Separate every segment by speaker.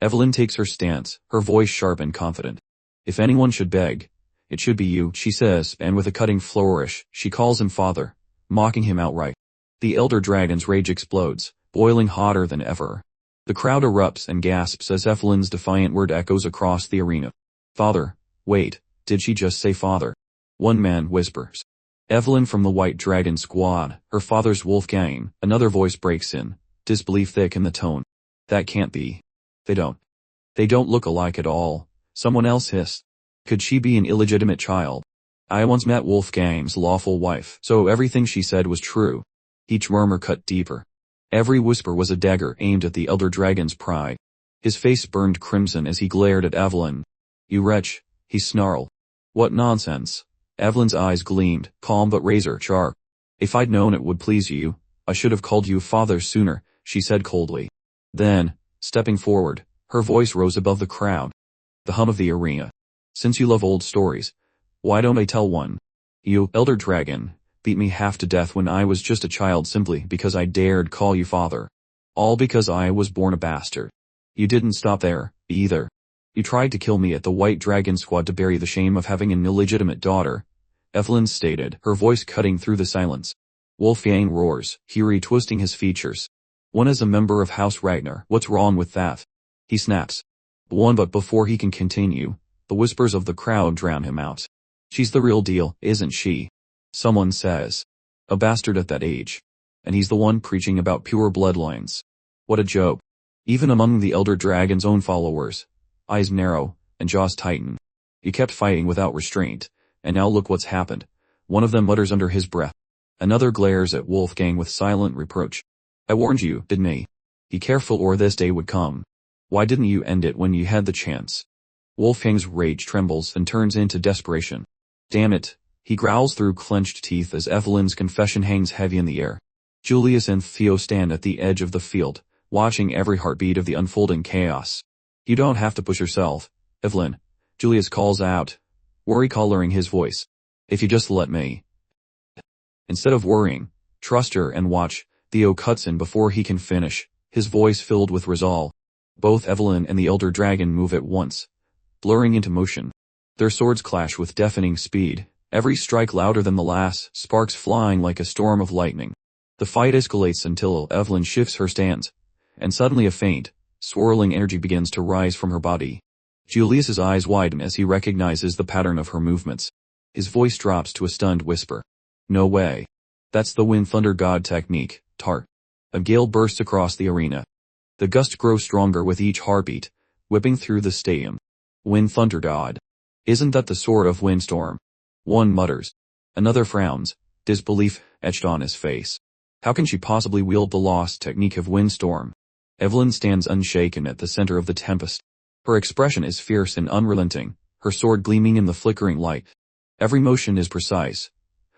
Speaker 1: Evelyn takes her stance, her voice sharp and confident. If anyone should beg, it should be you, she says, and with a cutting flourish, she calls him father, mocking him outright. The elder dragon's rage explodes, boiling hotter than ever. The crowd erupts and gasps as Evelyn's defiant word echoes across the arena. Father, wait, did she just say father? One man whispers. Evelyn from the White Dragon Squad, her father's Wolfgang, another voice breaks in, disbelief thick in the tone. That can't be. They don't look alike at all, someone else hissed. Could she be an illegitimate child? I once met Wolfgang's lawful wife, so everything she said was true. Each murmur cut deeper. Every whisper was a dagger aimed at the elder dragon's pride. His face burned crimson as he glared at Evelyn. You wretch, he snarled. What nonsense. Evelyn's eyes gleamed, calm but razor sharp. If I'd known it would please you, I should have called you father sooner, she said coldly. Then, stepping forward, her voice rose above the crowd. The hum of the arena. Since you love old stories, why don't I tell one? You, elder dragon, beat me half to death when I was just a child simply because I dared call you father. All because I was born a bastard. You didn't stop there, either. You tried to kill me at the White Dragon Squad to bury the shame of having an illegitimate daughter, Evelyn stated, her voice cutting through the silence. Wolfgang roars, Fury twisting his features. One is a member of House Ragnar, what's wrong with that? He snaps. One, but before he can continue, the whispers of the crowd drown him out. She's the real deal, isn't she? Someone says. A bastard at that age. And he's the one preaching about pure bloodlines. What a joke. Even among the elder dragon's own followers, eyes narrow, and jaws tighten. He kept fighting without restraint, and now look what's happened. One of them mutters under his breath. Another glares at Wolfgang with silent reproach. I warned you, didn't I? Be careful or this day would come. Why didn't you end it when you had the chance? Wolfgang's rage trembles and turns into desperation. Damn it, he growls through clenched teeth as Evelyn's confession hangs heavy in the air. Julius and Theo stand at the edge of the field, watching every heartbeat of the unfolding chaos. You don't have to push yourself, Evelyn, Julius calls out, worry coloring his voice. If you just let me. Instead of worrying, trust her and watch, Theo cuts in before he can finish, his voice filled with resolve. Both Evelyn and the elder dragon move at once, blurring into motion. Their swords clash with deafening speed, every strike louder than the last, sparks flying like a storm of lightning. The fight escalates until Evelyn shifts her stance, and suddenly a faint, swirling energy begins to rise from her body. Julius's eyes widen as he recognizes the pattern of her movements. His voice drops to a stunned whisper. No way. That's the Wind Thunder God technique, Tart. A gale bursts across the arena. The gust grows stronger with each heartbeat, whipping through the stadium. Wind Thunder God. Isn't that the sword of Windstorm? One mutters. Another frowns, disbelief etched on his face. How can she possibly wield the lost technique of Windstorm? Evelyn stands unshaken at the center of the tempest. Her expression is fierce and unrelenting, her sword gleaming in the flickering light. Every motion is precise,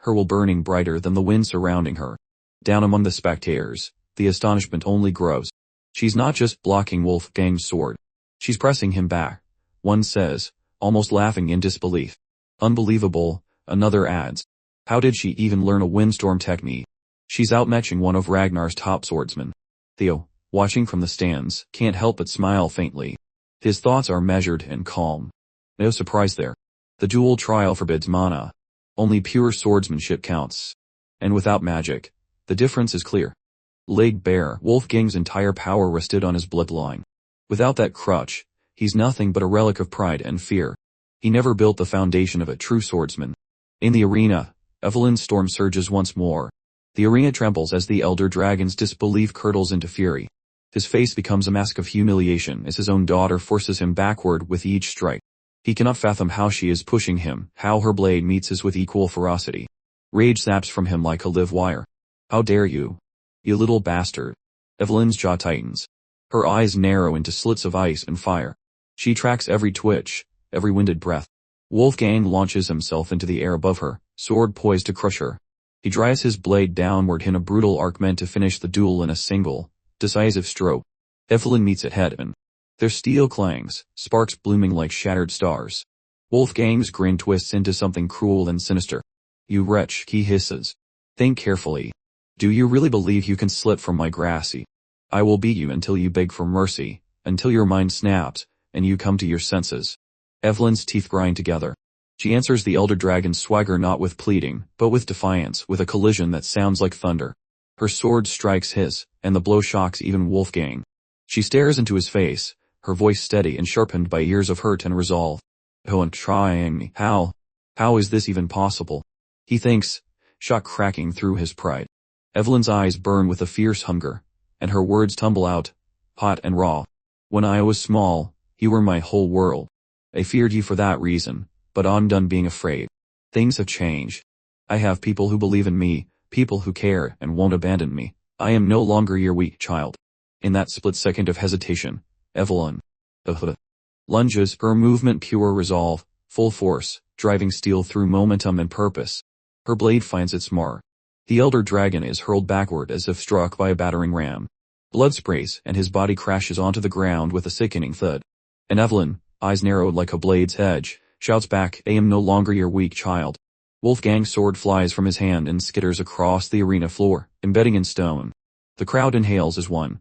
Speaker 1: her will burning brighter than the wind surrounding her. Down among the spectators, the astonishment only grows. She's not just blocking Wolfgang's sword. She's pressing him back, one says, almost laughing in disbelief. Unbelievable, another adds. How did she even learn a windstorm technique? She's outmatching one of Ragnar's top swordsmen. Theo, watching from the stands, can't help but smile faintly. His thoughts are measured and calm. No surprise there. The dual trial forbids mana. Only pure swordsmanship counts. And without magic, the difference is clear. Laid bare, Wolfgang's entire power rested on his bloodline. Without that crutch, he's nothing but a relic of pride and fear. He never built the foundation of a true swordsman. In the arena, Evelyn's storm surges once more. The arena trembles as the elder dragon's disbelief curdles into fury. His face becomes a mask of humiliation as his own daughter forces him backward with each strike. He cannot fathom how she is pushing him, how her blade meets his with equal ferocity. Rage zaps from him like a live wire. How dare you? You little bastard. Evelyn's jaw tightens. Her eyes narrow into slits of ice and fire. She tracks every twitch, every winded breath. Wolfgang launches himself into the air above her, sword poised to crush her. He drives his blade downward in a brutal arc meant to finish the duel in a single, decisive stroke. Evelyn meets it head on. Their steel clangs, sparks blooming like shattered stars. Wolfgang's grin twists into something cruel and sinister. You wretch, he hisses. Think carefully. Do you really believe you can slip from my grasp? I will beat you until you beg for mercy, until your mind snaps, and you come to your senses. Evelyn's teeth grind together. She answers the elder dragon's swagger not with pleading, but with defiance, with a collision that sounds like thunder. Her sword strikes his, and the blow shocks even Wolfgang. She stares into his face, her voice steady and sharpened by years of hurt and resolve. "Oh, and trying me. How is this even possible?" he thinks, shock cracking through his pride. Evelyn's eyes burn with a fierce hunger, and her words tumble out, hot and raw. "When I was small, you were my whole world. I feared you for that reason, but I'm done being afraid. Things have changed. I have people who believe in me, people who care and won't abandon me. I am no longer your weak child." In that split second of hesitation, Evelyn lunges, her movement pure resolve, full force, driving steel through momentum and purpose. Her blade finds its mark. The elder dragon is hurled backward as if struck by a battering ram. Blood sprays, and his body crashes onto the ground with a sickening thud. And Evelyn, eyes narrowed like a blade's edge, shouts back, "I am no longer your weak child." Wolfgang's sword flies from his hand and skitters across the arena floor, embedding in stone. The crowd inhales as one.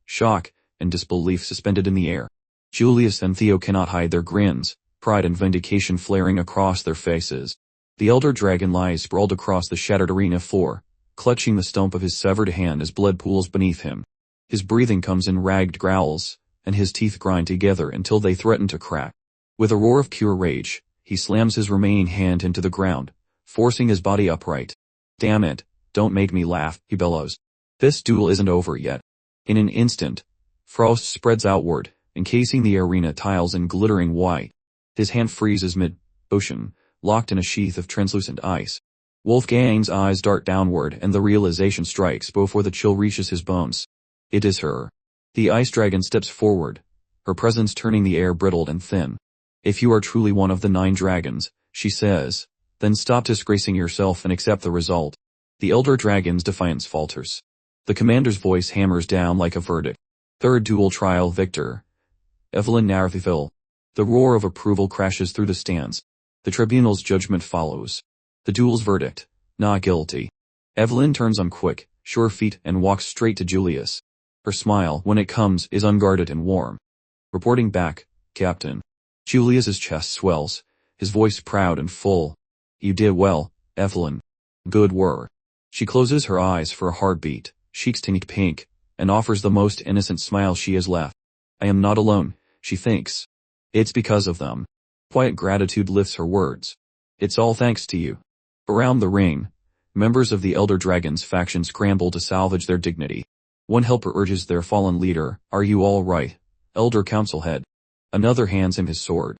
Speaker 1: Shock and disbelief suspended in the air. Julius and Theo cannot hide their grins, pride and vindication flaring across their faces. The elder dragon lies sprawled across the shattered arena floor, clutching the stump of his severed hand as blood pools beneath him. His breathing comes in ragged growls, and his teeth grind together until they threaten to crack. With a roar of pure rage, he slams his remaining hand into the ground, forcing his body upright. "Damn it, don't make me laugh," he bellows. "This duel isn't over yet." In an instant, frost spreads outward, encasing the arena tiles in glittering white. His hand freezes mid-ocean, locked in a sheath of translucent ice. Wolfgang's eyes dart downward and the realization strikes before the chill reaches his bones. It is her. The ice dragon steps forward, her presence turning the air brittle and thin. "If you are truly one of the 9 dragons," she says, "then stop disgracing yourself and accept the result." The elder dragon's defiance falters. The commander's voice hammers down like a verdict. "Third duel trial victor, Evelyn Narthiville." The roar of approval crashes through the stands. The tribunal's judgment follows. The duel's verdict, not guilty. Evelyn turns on quick, sure feet and walks straight to Julius. Her smile, when it comes, is unguarded and warm. "Reporting back, Captain." Julius's chest swells, his voice proud and full. "You did well, Evelyn. Good work." She closes her eyes for a heartbeat, cheeks tinted pink, and offers the most innocent smile she has left. "I am not alone," she thinks. "It's because of them." Quiet gratitude lifts her words. "It's all thanks to you." Around the ring, members of the Elder Dragon's faction scramble to salvage their dignity. One helper urges their fallen leader, "Are you all right, Elder Council Head?" Another hands him his sword.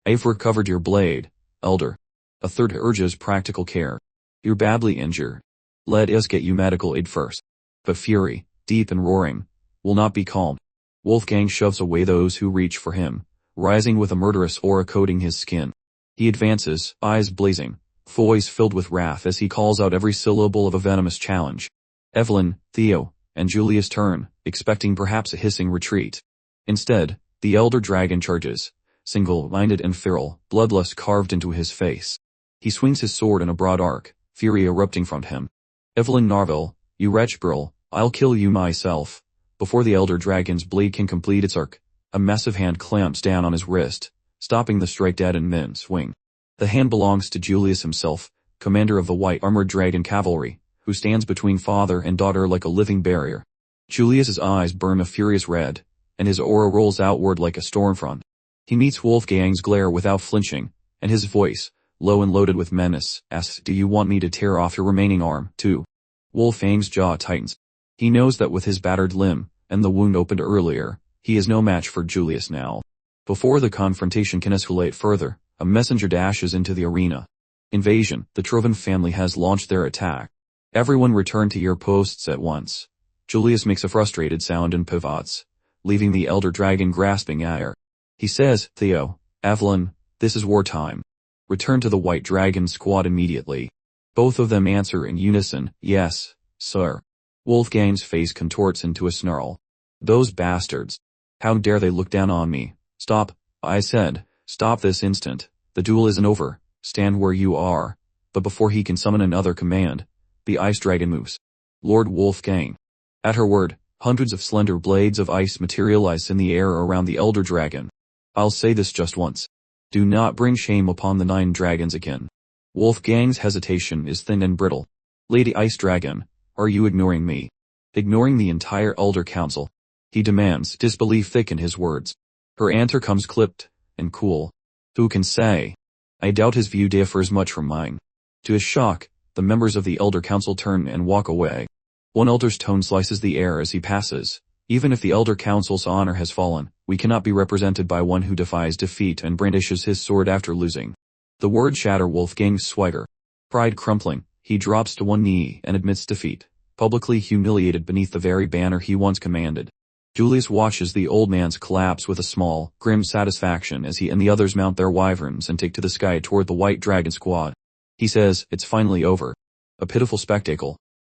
Speaker 1: "I've recovered your blade, Elder." A third urges practical care. "You're badly injured. Let us get you medical aid first." But fury, deep and roaring, will not be calmed. Wolfgang shoves away those who reach for him, rising with a murderous aura coating his skin. He advances, eyes blazing, voice filled with wrath as he calls out every syllable of a venomous challenge. Evelyn, Theo, and Julius turn, expecting perhaps a hissing retreat. Instead, the elder dragon charges, single-minded and feral, bloodlust carved into his face. He swings his sword in a broad arc, fury erupting from him. "Evelyn Narville, you wretch girl, I'll kill you myself." Before the elder dragon's blade can complete its arc, a massive hand clamps down on his wrist, stopping the strike dead in mid-swing. The hand belongs to Julius himself, commander of the white armored dragon cavalry, who stands between father and daughter like a living barrier. Julius's eyes burn a furious red, and his aura rolls outward like a storm front. He meets Wolfgang's glare without flinching, and his voice, low and loaded with menace, asks, "Do you want me to tear off your remaining arm, too?" Wolfgang's jaw tightens. He knows that with his battered limb, and the wound opened earlier, he is no match for Julius now. Before the confrontation can escalate further, a messenger dashes into the arena. "Invasion, the Trovan family has launched their attack. Everyone return to your posts at once." Julius makes a frustrated sound and pivots, leaving the elder dragon grasping at air. He says, "Theo, Evelyn, this is wartime. Return to the white dragon squad immediately." Both of them answer in unison, "Yes, sir." Wolfgang's face contorts into a snarl. "Those bastards. How dare they look down on me? Stop, I said, stop this instant. The duel isn't over, stand where you are." But before he can summon another command, the ice dragon moves. "Lord Wolfgang." At her word, Hundreds of slender blades of ice materialize in the air around the elder dragon. I'll say this just once. Do not bring shame upon the 9 dragons again. Wolfgang's hesitation is thin and brittle. Lady Ice Dragon, are you ignoring me? Ignoring the entire Elder Council? He demands, disbelief thick in his words. Her answer comes clipped and cool. Who can say? I doubt his view differs much from mine. To his shock, the members of the Elder Council turn and walk away. One elder's tone slices the air as he passes. Even if the Elder Council's honor has fallen, we cannot be represented by one who defies defeat and brandishes his sword after losing. The words shatter Wolfgang's swagger. Pride crumpling, he drops to one knee and admits defeat, publicly humiliated beneath the very banner he once commanded. Julius watches the old man's collapse with a small, grim satisfaction as he and the others mount their wyverns and take to the sky toward the White Dragon squad. He says, it's finally over. A pitiful spectacle.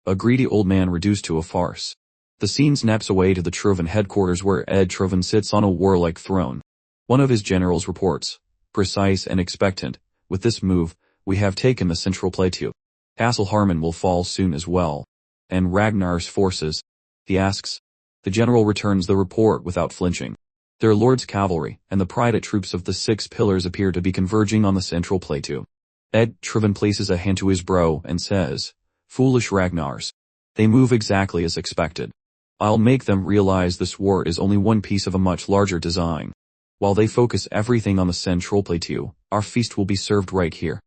Speaker 1: A greedy old man reduced to a farce. The scene snaps away to the Trovan headquarters where Ed Trovan sits on a warlike throne. One of his generals reports, precise and expectant, with this move, we have taken the central plateau. Castle Harmon will fall soon as well. And Ragnar's forces? He asks. The general returns the report without flinching. Their lord's cavalry and the private troops of the 6 pillars appear to be converging on the central plateau. Ed Trovan places a hand to his brow and says, foolish Ragnars. They move exactly as expected. I'll make them realize this war is only one piece of a much larger design. While they focus everything on the central plateau, our feast will be served right here.